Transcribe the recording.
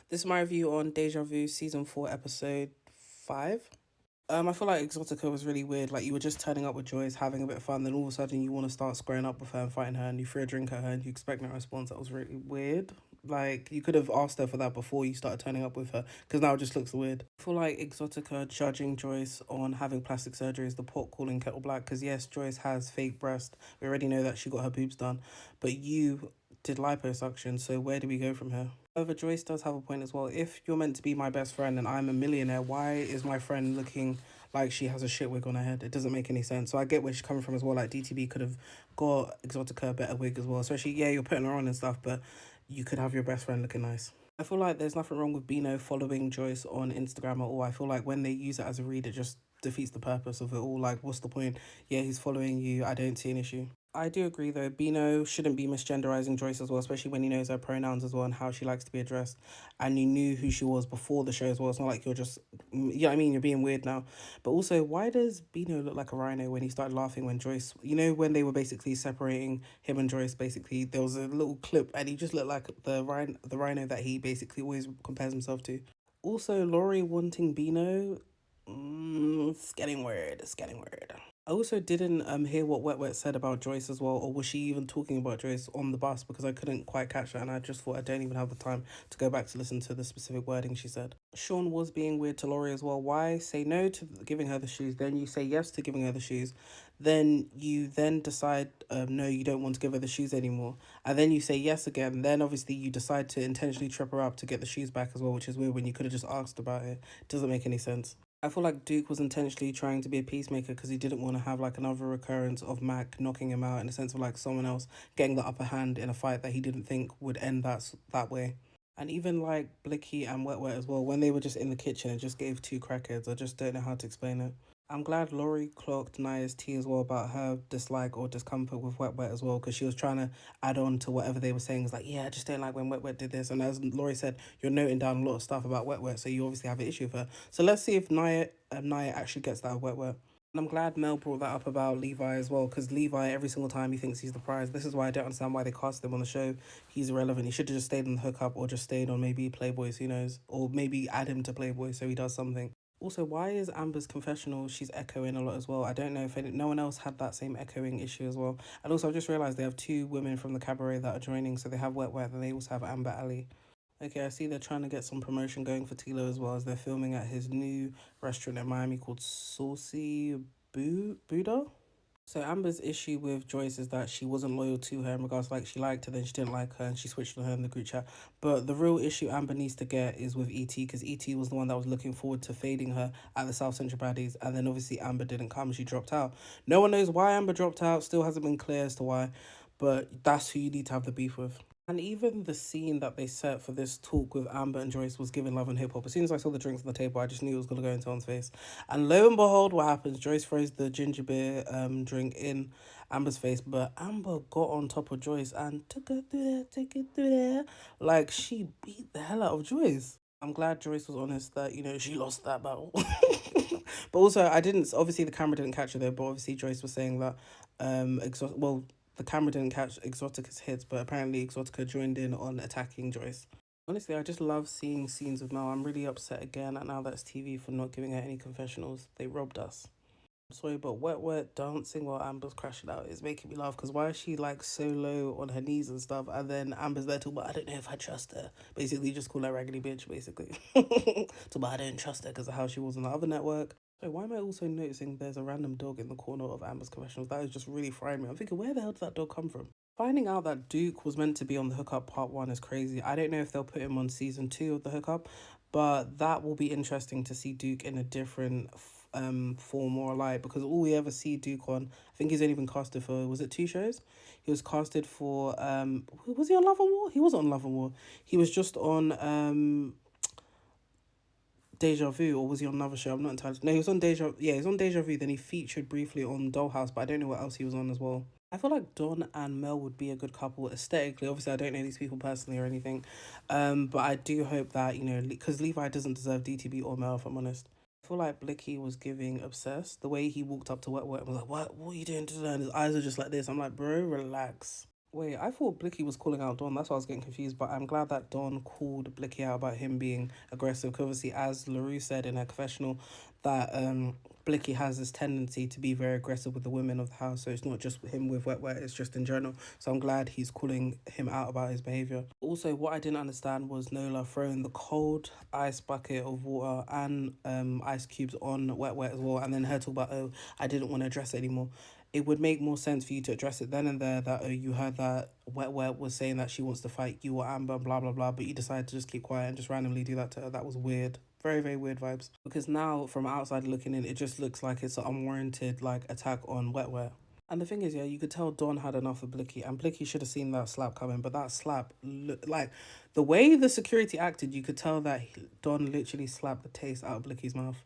This is my review on Deja Vu Season 4, Episode 5. I feel like Exotica was really weird. Like, you were just turning up with Joyce, having a bit of fun, then all of a sudden you want to start squaring up with her and fighting her, and you throw a drink at her and you expect no response. That was really weird. Like, you could have asked her for that before you started turning up with her, because now it just looks weird. I feel like Exotica judging Joyce on having plastic surgery is the pot calling kettle black, because yes, Joyce has fake breast. We already know that she got her boobs done, but you did liposuction, so where do we go from here? However, Joyce does have a point as well. If you're meant to be my best friend and I'm a millionaire, why is my friend looking like she has a shit wig on her head? It doesn't make any sense. So I get where she's coming from as well. Like, DTB could have got Exotica a better wig as well. Especially, yeah, you're putting her on and stuff, but you could have your best friend looking nice. I feel like there's nothing wrong with Bino following Joyce on Instagram at all. I feel like when they use it as a read, it just defeats the purpose of it all. Like, what's the point? Yeah, he's following you. I don't see an issue. I do agree though. Bino shouldn't be misgenderizing Joyce as well, especially when he knows her pronouns as well and how she likes to be addressed. And you knew who she was before the show as well. It's not like you're just, you know what I mean? You're being weird now. But also, why does Bino look like a rhino when he started laughing when Joyce, you know, when they were basically separating him and Joyce, basically, there was a little clip and he just looked like the rhino that he basically always compares himself to. Also, Laurie wanting Bino, it's getting weird. It's getting weird. I also didn't hear what Wet Wet said about Joyce as well, or was she even talking about Joyce on the bus, because I couldn't quite catch that and I just thought I don't even have the time to go back to listen to the specific wording she said. Sean was being weird to Laurie as well. Why say no to giving her the shoes, then you say yes to giving her the shoes, then you then decide no, you don't want to give her the shoes anymore, and then you say yes again, then obviously you decide to intentionally trip her up to get the shoes back as well, which is weird when you could have just asked about it. It doesn't make any sense. I feel like Duke was intentionally trying to be a peacemaker because he didn't want to have like another recurrence of Mac knocking him out, in the sense of like someone else getting the upper hand in a fight that he didn't think would end that way. And even like Blicky and Wet Wet as well, when they were just in the kitchen and just gave two crackheads, I just don't know how to explain it. I'm glad Laurie clocked Naya's tea as well about her dislike or discomfort with Wet Wet as well, because she was trying to add on to whatever they were saying. It's like, yeah, I just don't like when Wet Wet did this. And as Laurie said, you're noting down a lot of stuff about Wet Wet, so you obviously have an issue with her. So let's see if Naya actually gets that Wet Wet. And I'm glad Mel brought that up about Levi as well, because Levi, every single time he thinks he's the prize. This is why I don't understand why they cast him on the show. He's irrelevant. He should have just stayed on the hookup or just stayed on maybe Playboys, who knows? Or maybe add him to Playboy so he does something. Also, why is Amber's confessional, she's echoing a lot as well? I don't know if no one else had that same echoing issue as well. And also, I've just realised they have two women from the cabaret that are joining. So they have Wet Wet and they also have Amber Ali. Okay, I see they're trying to get some promotion going for Tilo as well, as they're filming at his new restaurant in Miami called Saucy Buddha. So Amber's issue with Joyce is that she wasn't loyal to her in regards to, like, she liked her, then she didn't like her, and she switched on her in the group chat. But the real issue Amber needs to get is with ET, because ET was the one that was looking forward to fading her at the South Central Baddies, and then obviously Amber didn't come, she dropped out. No one knows why Amber dropped out, still hasn't been clear as to why, but that's who you need to have the beef with. And even the scene that they set for this talk with Amber and Joyce was giving Love and Hip Hop. As soon as I saw the drinks on the table, I just knew it was going to go into someone's face. And lo and behold, what happens? Joyce throws the ginger beer drink in Amber's face, but Amber got on top of Joyce and took her through there, take it through there. Like, she beat the hell out of Joyce. I'm glad Joyce was honest that, you know, she lost that battle. But also, I didn't, obviously the camera didn't catch her there, but obviously Joyce was saying that, the camera didn't catch Exotica's hits, but apparently Exotica joined in on attacking Joyce. Honestly, I just love seeing scenes of Mel. I'm really upset again at Now That's TV for not giving her any confessionals. They robbed us. I'm sorry, but Wet Wet dancing while Amber's crashing out is making me laugh, because why is she like so low on her knees and stuff, and then Amber's there talking about, I don't know if I trust her. Basically, just call her raggedy bitch, basically. Talking about, I don't trust her because of how she was on the other network. So why am I also noticing there's a random dog in the corner of Amber's confessionals? That is just really frying me. I'm thinking, where the hell did that dog come from? Finding out that Duke was meant to be on the hookup part one is crazy. I don't know if they'll put him on season 2 of the hookup, but that will be interesting to see Duke in a different form or light, because all we ever see Duke on, I think he's only been casted for, was it 2 shows? He was casted for was he on Love and War? He wasn't on Love and War. He was just on Deja Vu, or was he on another show? I'm not entirely. No, he was on Yeah, he was on Deja Vu. Then he featured briefly on Dollhouse, but I don't know what else he was on as well. I feel like Don and Mel would be a good couple aesthetically. Obviously, I don't know these people personally or anything, but I do hope that, you know, because Levi doesn't deserve DTB or Mel, if I'm honest. I feel like Blicky was giving obsessed. The way he walked up to Wet Wet and was like, "What? What are you doing today?" And his eyes are just like this. I'm like, bro, relax. Wait, I thought Blicky was calling out Don. That's why I was getting confused. But I'm glad that Don called Blicky out about him being aggressive. Because obviously, as LaRue said in her confessional, that Blicky has this tendency to be very aggressive with the women of the house. So it's not just him with Wet Wet, it's just in general. So I'm glad he's calling him out about his behaviour. Also, what I didn't understand was Nola throwing the cold ice bucket of water and ice cubes on Wet Wet as well. And then her talk about, oh, I didn't want to address it anymore. It would make more sense for you to address it then and there that you heard that Wet Wet was saying that she wants to fight you or Amber, blah, blah, blah, but you decided to just keep quiet and just randomly do that to her. That was weird. Very, very weird vibes. Because now, from outside looking in, it just looks like it's an unwarranted, like, attack on Wet Wet. And the thing is, yeah, you could tell Don had enough of Blicky, and Blicky should have seen that slap coming, but that slap, like, the way the security acted, you could tell that Don literally slapped the taste out of Blicky's mouth.